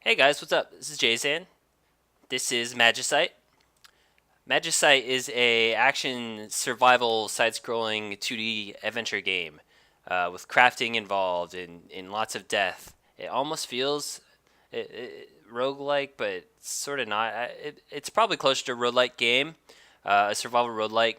Hey guys, what's up? This is Jason. This is Magicite. Magicite is a action survival side-scrolling 2D adventure game with crafting involved in lots of death. It almost feels roguelike, but sort of not. It's probably closer to a roguelike game, a survival roguelike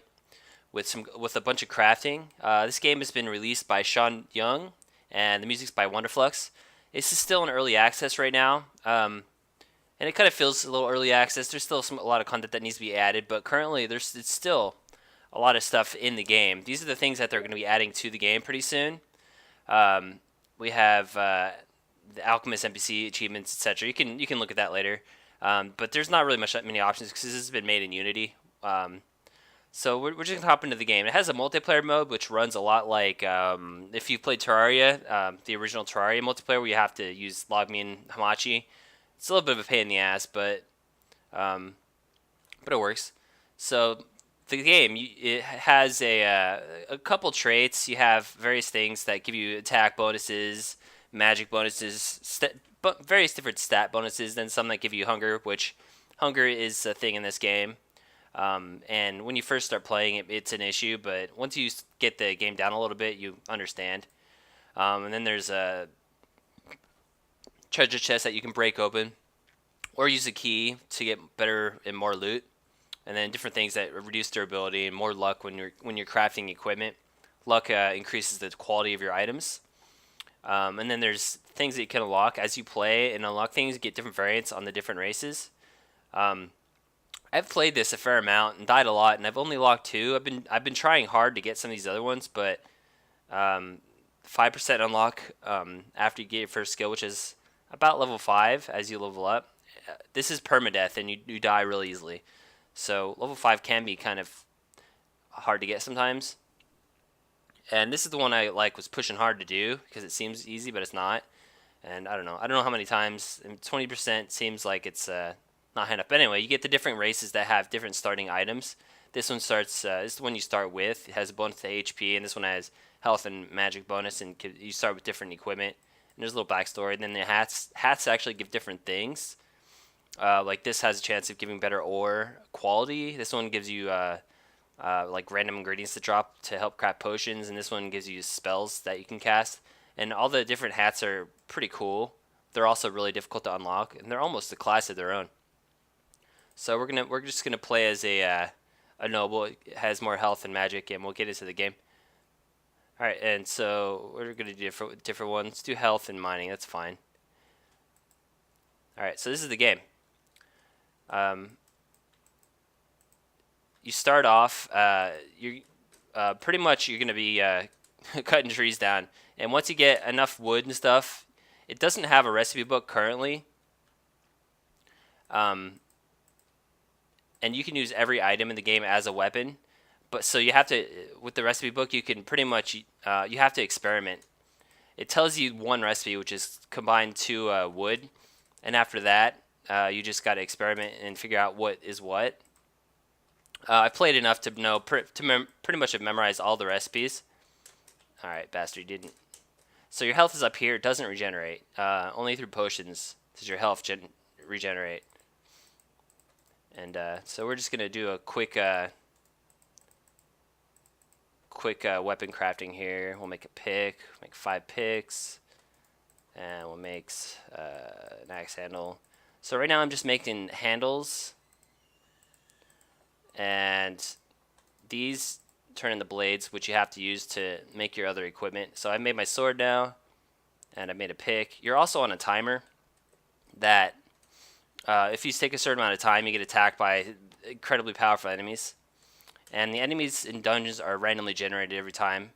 with a bunch of crafting. This game has been released by Sean Young, and the music's by Wonderflux. This is still in early access right now. And it kind of feels a little early access. There's still a lot of content that needs to be added, but currently it's still a lot of stuff in the game. These are the things that they're going to be adding to the game pretty soon. Um, we have the Alchemist NPC achievements, etc. You can look at that later. But there's not really many options because this has been made in Unity. So we're just gonna hop into the game. It has a multiplayer mode which runs a lot like if you played Terraria, the original Terraria multiplayer, where you have to use LogMe and Hamachi. It's a little bit of a pain in the ass, um, but it works. So the game it has a couple traits. You have various things that give you attack bonuses, magic bonuses, but various different stat bonuses. Then some that give you hunger, which hunger is a thing in this game. And when you first start playing it, it's an issue, but once you get the game down a little bit, you understand. And then there's a treasure chest that you can break open or use a key to get better and more loot, and then different things that reduce durability and more luck when you're crafting equipment. Luck increases the quality of your items, and then there's things that you can unlock as you play and unlock things. You get different variants on the different races. Um, I've played this a fair amount and died a lot, and I've only locked two. I've been trying hard to get some of these other ones, but 5% unlock after you get your first skill, which is about level 5 as you level up. This is permadeath, and you die really easily. So level 5 can be kind of hard to get sometimes. And this is the one I like was pushing hard to do because it seems easy, but it's not. And I don't know. I don't know how many times. 20% seems like it's not high enough. But anyway, you get the different races that have different starting items. This one starts. This is the one you start with. It has a bonus to HP, and this one has health and magic bonus. And you start with different equipment. And there's a little backstory. And then the hats actually give different things. Like this has a chance of giving better ore quality. This one gives you like random ingredients to drop to help craft potions, and this one gives you spells that you can cast. And all the different hats are pretty cool. They're also really difficult to unlock, and they're almost a class of their own. So we're just gonna play as a noble. It has more health and magic, and we'll get into the game. All right, and so we're gonna do different ones. Let's do health and mining. That's fine. All right, so this is the game. Um, you start off. You pretty much you're gonna be cutting trees down, and once you get enough wood and stuff, it doesn't have a recipe book currently. Um, and you can use every item in the game as a weapon. But so you have to, with the recipe book, you can pretty much, you have to experiment. It tells you one recipe, which is combine two wood, and after that, you just got to experiment and figure out what is what. I've played enough to know pretty much have memorized all the recipes. All right, bastard, you didn't. So your health is up here. It doesn't regenerate. Only through potions does your health regenerate. And so we're just gonna do a quick weapon crafting here. We'll make a pick, make 5 picks, and we'll make an axe handle. So right now I'm just making handles, and these turn into blades, which you have to use to make your other equipment. So I made my sword now, and I made a pick. You're also on a timer that if you take a certain amount of time, you get attacked by incredibly powerful enemies. And the enemies in dungeons are randomly generated every time.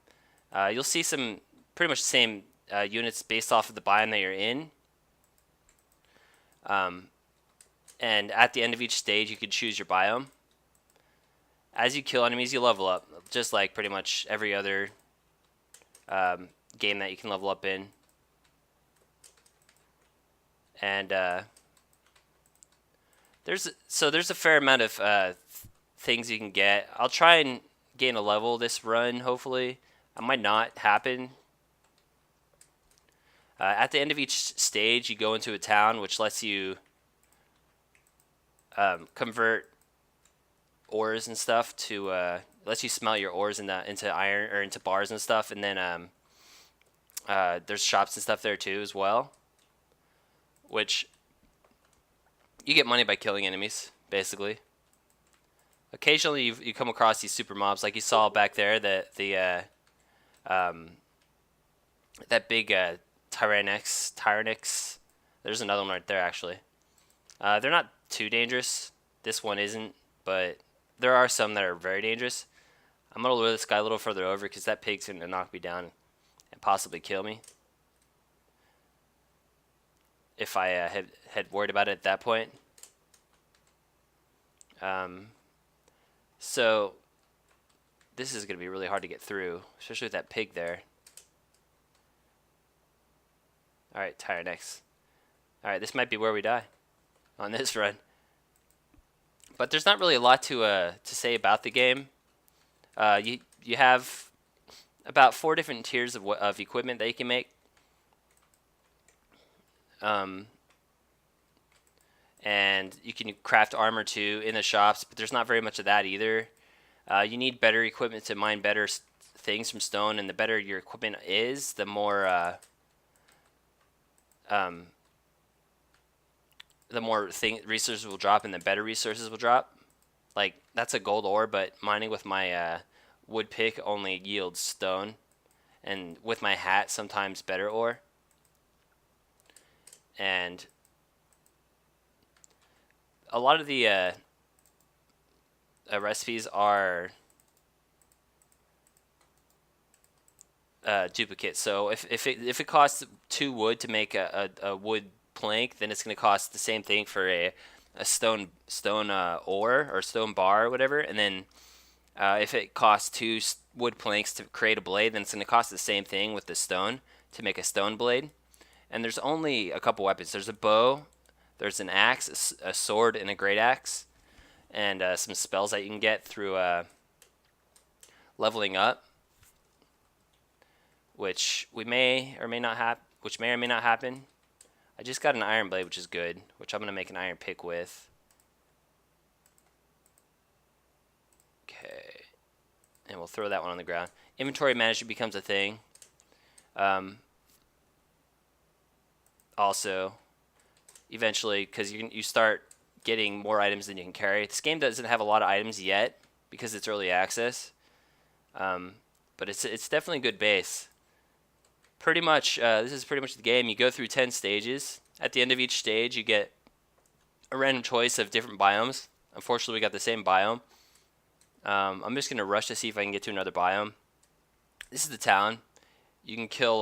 You'll see some pretty much the same units based off of the biome that you're in. Um, and at the end of each stage, you can choose your biome. As you kill enemies, you level up, just like pretty much every other game that you can level up in. And there's a fair amount of things you can get. I'll try and gain a level this run, hopefully. It might not happen. At the end of each stage, you go into a town, which lets you convert ores and stuff to lets you smelt your ores into iron or into bars and stuff, and then there's shops and stuff there too as well, which you get money by killing enemies basically. Occasionally you come across these super mobs like you saw back there, um, that big Tyrannix. There's another one right there actually. They're not too dangerous. This one isn't, but there are some that are very dangerous. I'm gonna lure this guy a little further over because that pig's gonna knock me down and possibly kill me if I had worried about it at that point. So this is gonna be really hard to get through, especially with that pig there. All right, Tyrannix. All right, this might be where we die on this run. But there's not really a lot to say about the game. You have about 4 different tiers of equipment that you can make. And you can craft armor too in the shops, but there's not very much of that either. You need better equipment to mine better things from stone, and the better your equipment is, the more resources will drop, and the better resources will drop. Like, that's a gold ore, but mining with my wood pick only yields stone, and with my hat sometimes better ore. And a lot of the recipes are duplicates. So if it costs 2 wood to make a wood plank, then it's going to cost the same thing for a stone ore or stone bar or whatever. And then if it costs 2 wood planks to create a blade, then it's going to cost the same thing with the stone to make a stone blade. And there's only a couple weapons. There's a bow, there's an axe, a sword, and a great axe, and some spells that you can get through leveling up, which may or may not happen. I just got an iron blade, which is good, which I'm gonna make an iron pick with. Okay, and we'll throw that one on the ground. Inventory management becomes a thing. Also, eventually, because you start getting more items than you can carry. This game doesn't have a lot of items yet because it's early access, but it's definitely a good base. Pretty much, this is pretty much the game. You go through 10 stages. At the end of each stage, you get a random choice of different biomes. Unfortunately, we got the same biome. I'm just going to rush to see if I can get to another biome. This is the town. You can kill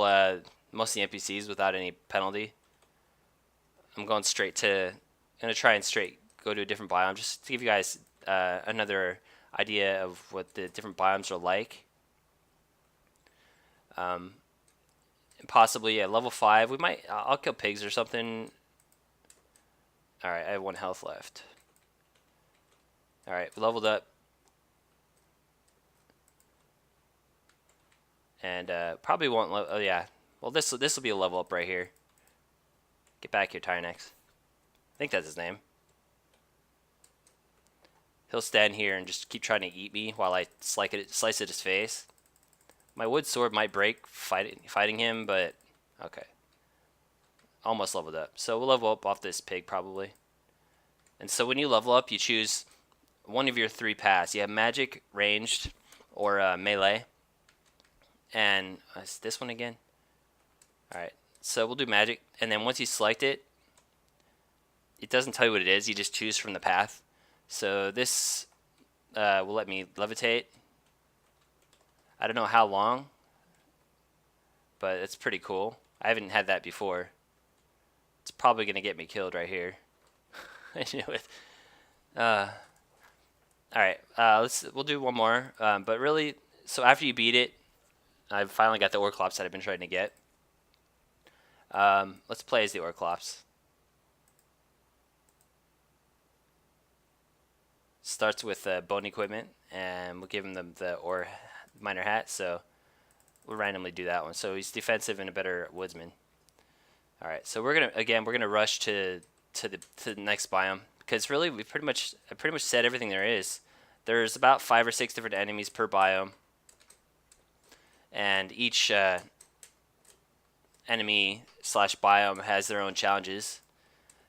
most of the NPCs without any penalty. I'm going to try and go to a different biome just to give you guys another idea of what the different biomes are like. And possibly at level 5, I'll kill pigs or something. Alright, I have 1 health left. Alright, we leveled up. And probably won't, oh yeah. Well, this will be a level up right here. Get back here, Tyrannix. I think that's his name. He'll stand here and just keep trying to eat me while I slice at his face. My wood sword might break fighting him, but okay. Almost leveled up. So we'll level up off this pig probably. And so when you level up, you choose one of your 3 paths. You have magic, ranged, or melee. And it's this one again. Alright. So we'll do magic, and then once you select it, it doesn't tell you what it is. You just choose from the path. So this will let me levitate. I don't know how long, but it's pretty cool. I haven't had that before. It's probably going to get me killed right here. I knew it. Alright, we'll do one more. But really, so after you beat it, I've finally got the Orclops that I've been trying to get. Let's play as the Orclops. Starts with bone equipment, and we'll give him the ore miner hat, so we'll randomly do that one. So he's defensive and a better woodsman. All right, so we're gonna rush to the next biome because really I pretty much said everything there is. There's about 5 or 6 different enemies per biome, and each enemy slash biome has their own challenges.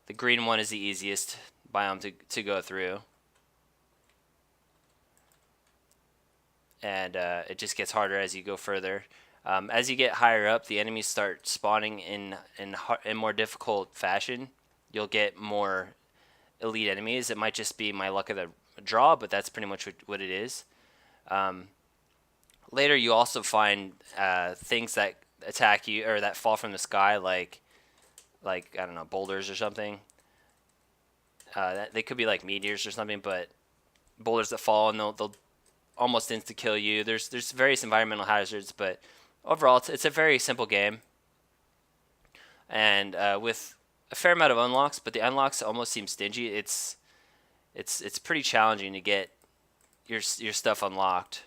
The green one is the easiest biome to go through, and it just gets harder as you go further. As you get higher up, the enemies start spawning in more difficult fashion. You'll get more elite enemies. It might just be my luck of the draw, but that's pretty much what it is. Um, Later, you also find things that attack you or that fall from the sky, like I don't know, boulders or something. They could be like meteors or something, but boulders that fall and they'll almost insta kill you. There's various environmental hazards, but overall, it's a very simple game, and with a fair amount of unlocks. But the unlocks almost seem stingy. It's pretty challenging to get your stuff unlocked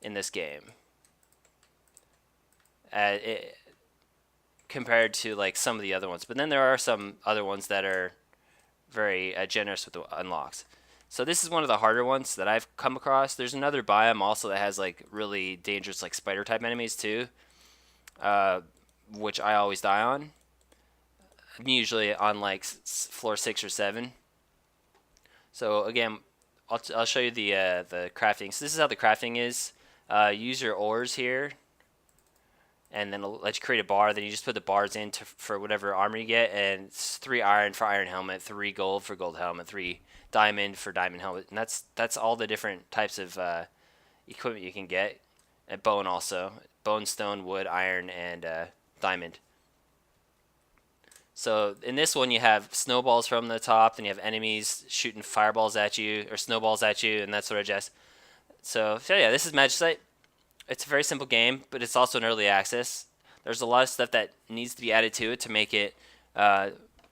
in this game. Compared to like some of the other ones, but then there are some other ones that are very generous with the unlocks. So this is one of the harder ones that I've come across. There's another biome also that has like really dangerous like spider type enemies too, uh, which I always die on. I'm usually on like floor 6 or 7. So again, I'll show you the crafting. So this is how the crafting is. Use your ores here, and then it'll let you create a bar. Then you just put the bars in for whatever armor you get, and it's 3 iron for iron helmet, 3 gold for gold helmet, 3 diamond for diamond helmet, and that's all the different types of equipment you can get. And bone also, bone, stone, wood, iron, and diamond. So in this one, you have snowballs from the top, then you have enemies shooting fireballs at you or snowballs at you, and that sort of jazz. So yeah, this is Magicite. It's a very simple game, but it's also an early access. There's a lot of stuff that needs to be added to it to make it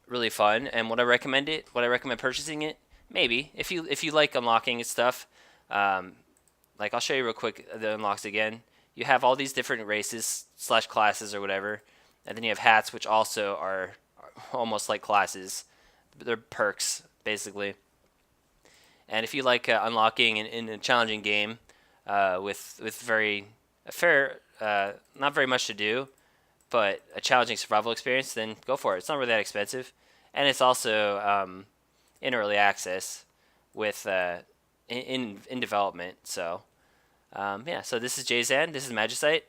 really fun. And would I recommend it? Would I recommend purchasing it? Maybe if you like unlocking stuff. Like I'll show you real quick the unlocks again. You have all these different races slash classes or whatever, and then you have hats, which also are almost like classes. They're perks basically. And if you like unlocking in a challenging game with very a fair, not very much to do, but a challenging survival experience, then go for it. It's not really that expensive, and it's also in early access with in development. So yeah, so this is Jayzan. This is Magicite.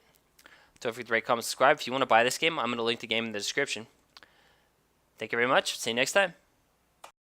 Don't forget to rate, comment, subscribe. If you want to buy this game, I'm going to link the game in the description. Thank you very much. See you next time.